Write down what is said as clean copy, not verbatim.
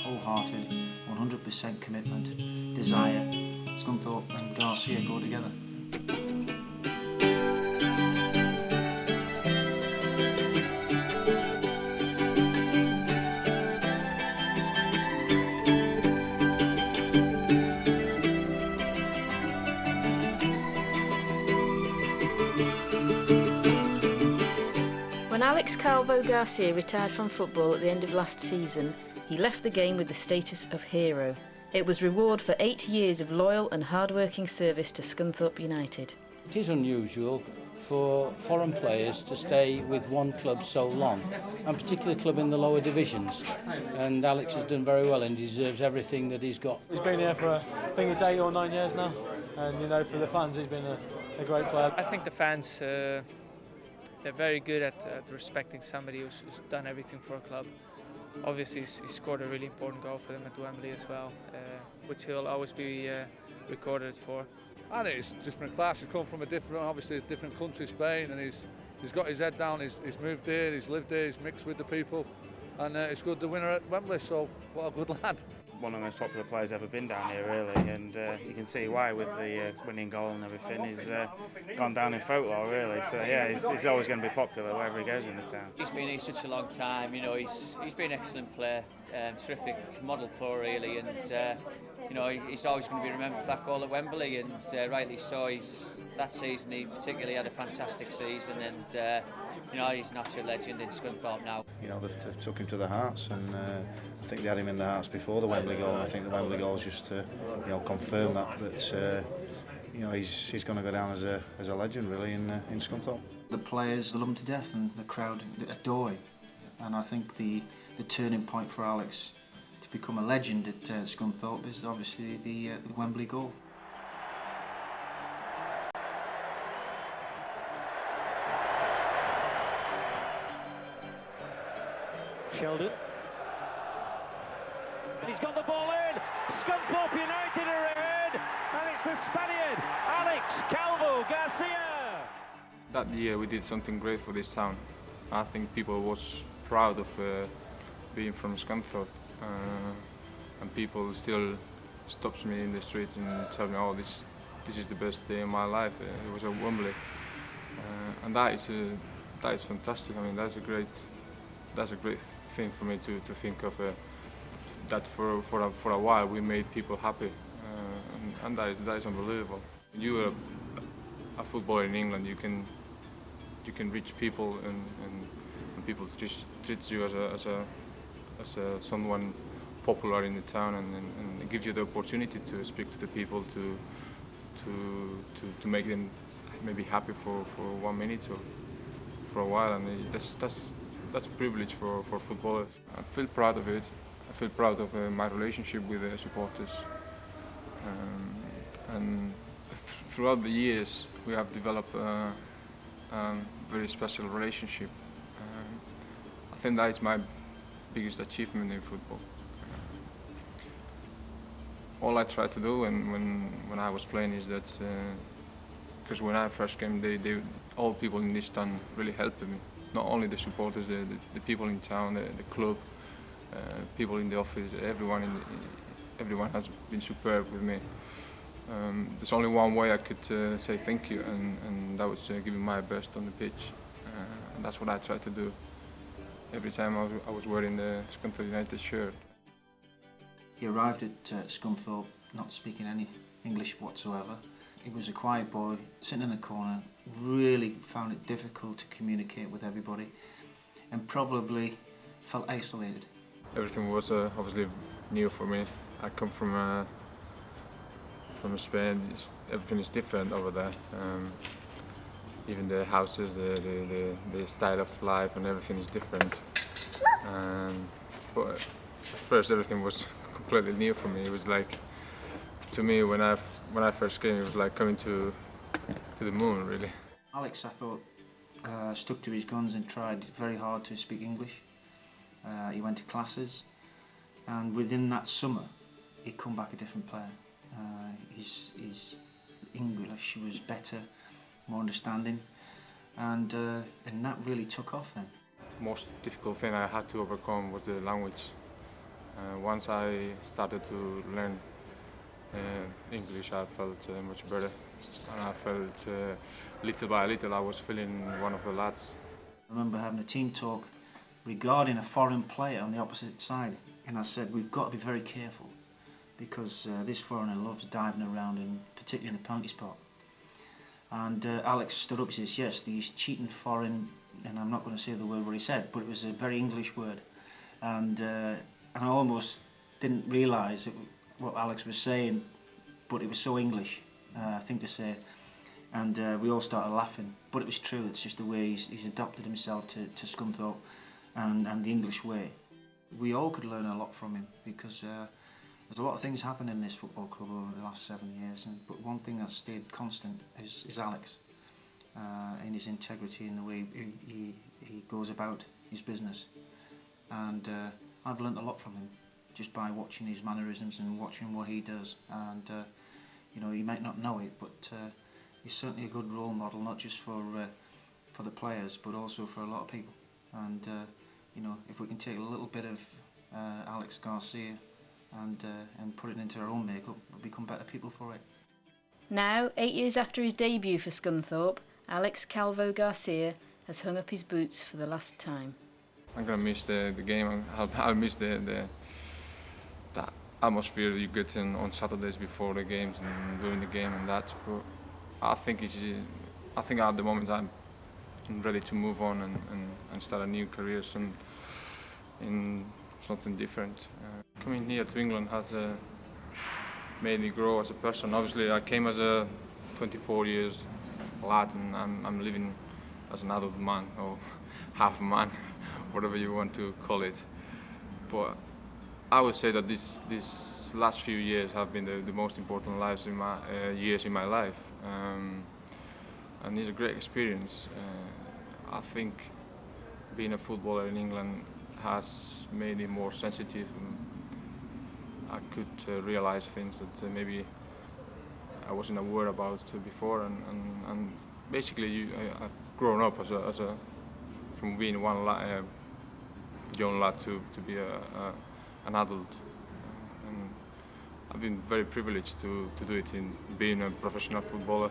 Wholehearted, 100% commitment, desire. Scunthorpe and Garcia go together. When ALEX Calvo Garcia retired from football at the end of last season, he left the game with the status of hero. It was reward for 8 years of loyal and hard-working service to Scunthorpe United. It is unusual for foreign players to stay with one club so long, and particularly a club in the lower divisions. And Alex has done very well and deserves everything that he's got. He's been here for, I think it's 8 or 9 years now, and you know, for the fans he's been a great player. I think the fans, they're very good at respecting somebody who's done everything for a club. Obviously, he scored a really important goal for them at Wembley as well, which he'll always be recorded for. I think it's different class. He's come from a different country, Spain, and he's got his head down. He's moved here, he's lived here, he's mixed with the people, and it's good the winner at Wembley. So what a good lad. One of the most popular players ever been down here, really, and you can see why with the winning goal and everything. He's gone down in folklore, really. So yeah, he's always going to be popular wherever he goes in the town. He's been here such a long time. You know, he's been an excellent player, terrific model player, really, and you know, he's always going to be remembered for that goal at Wembley, and rightly so. That season he particularly had a fantastic season, and you know, he's an absolute legend in Scunthorpe now. You know, they've took him to the hearts, and I think they had him in the hearts before the Wembley goal, and I think the Wembley goal is just to, you know, confirm that you know, he's going to go down as a legend, really, in Scunthorpe. The players love him to death, and the crowd adore him. And I think the turning point for Alex to become a legend at Scunthorpe is obviously the Wembley goal. Sheldon. And he's got the ball in. Scunthorpe United are ahead, and it's the Spaniard, ALEX Calvo Garcia. That year we did something great for this town. I think people was proud of being from Scunthorpe, and people still stops me in the streets and tell me, "Oh, this is the best day of my life." It was at Wembley, and that is fantastic. I mean, that's a great thing for me to think of, that for a while we made people happy, and that is unbelievable. When you are a footballer in England, you can reach people, and people just treat you as someone popular in the town, and it gives you the opportunity to speak to the people, to make them maybe happy for 1 minute or for a while, and that's a privilege for footballers. I feel proud of it. I feel proud of my relationship with the supporters. And throughout the years, we have developed a very special relationship. I think that is my biggest achievement in football. All I tried to do when I was playing is that, because when I first came, all people in this town really helped me. Not only the supporters, the people in town, the club, people in the office, everyone has been superb with me. There's only one way I could say thank you, and that was giving my best on the pitch. And that's what I tried to do every time I was wearing the Scunthorpe United shirt. He arrived at Scunthorpe not speaking any English whatsoever. He was a quiet boy, sitting in the corner, really found it difficult to communicate with everybody, and probably felt isolated. Everything was obviously new for me. I come from Spain. Everything is different over there. Even the houses, the style of life, and everything is different. But at first, everything was completely new for me. It was like, to me, when I first came, it was like coming to the moon, really. Alex, I thought, stuck to his guns and tried very hard to speak English. He went to classes, and within that summer, he'd come back a different player. His English was better, more understanding, and that really took off then. most difficult thing I had to overcome was the language. Once I started to learn English, I felt much better, and I felt little by little I was feeling one of the lads. I remember having a team talk regarding a foreign player on the opposite side, and I said we've got to be very careful because this foreigner loves diving around, and particularly in the penalty spot. And Alex stood up and says, yes, these cheating foreign, and I'm not going to say the word what he said, but it was a very English word, and I almost didn't realise what Alex was saying, but it was so English, thing to say, and we all started laughing. But it was true. It's just the way he's adapted himself to Scunthorpe and the English way. We all could learn a lot from him because there's a lot of things happened in this football club over the last 7 years, but one thing that's stayed constant is Alex, in his integrity and the way he goes about his business. And I've learnt a lot from him just by watching his mannerisms and watching what he does. And you know, you might not know it, but he's certainly a good role model, not just for the players, but also for a lot of people. And you know, if we can take a little bit of Alex Garcia and put it into our own makeup, we'll become better people for it. Now, 8 years after his debut for Scunthorpe, Alex Calvo Garcia has hung up his boots for the last time. I'm gonna miss the game. I'll miss the atmosphere you get on Saturdays before the games and during the game and that. But I think at the moment I'm ready to move on and start a new career soon in something different. Coming here to England has made me grow as a person. Obviously, I came as a 24 years lad, and I'm living as an adult man or half man, whatever you want to call it. But I would say that these last few years have been the most important years in my life, and it's a great experience. I think being a footballer in England has made me more sensitive. I could realise things that maybe I wasn't aware about before, and basically I've grown up from being one young lad to be an adult, and I've been very privileged to do it in being a professional footballer.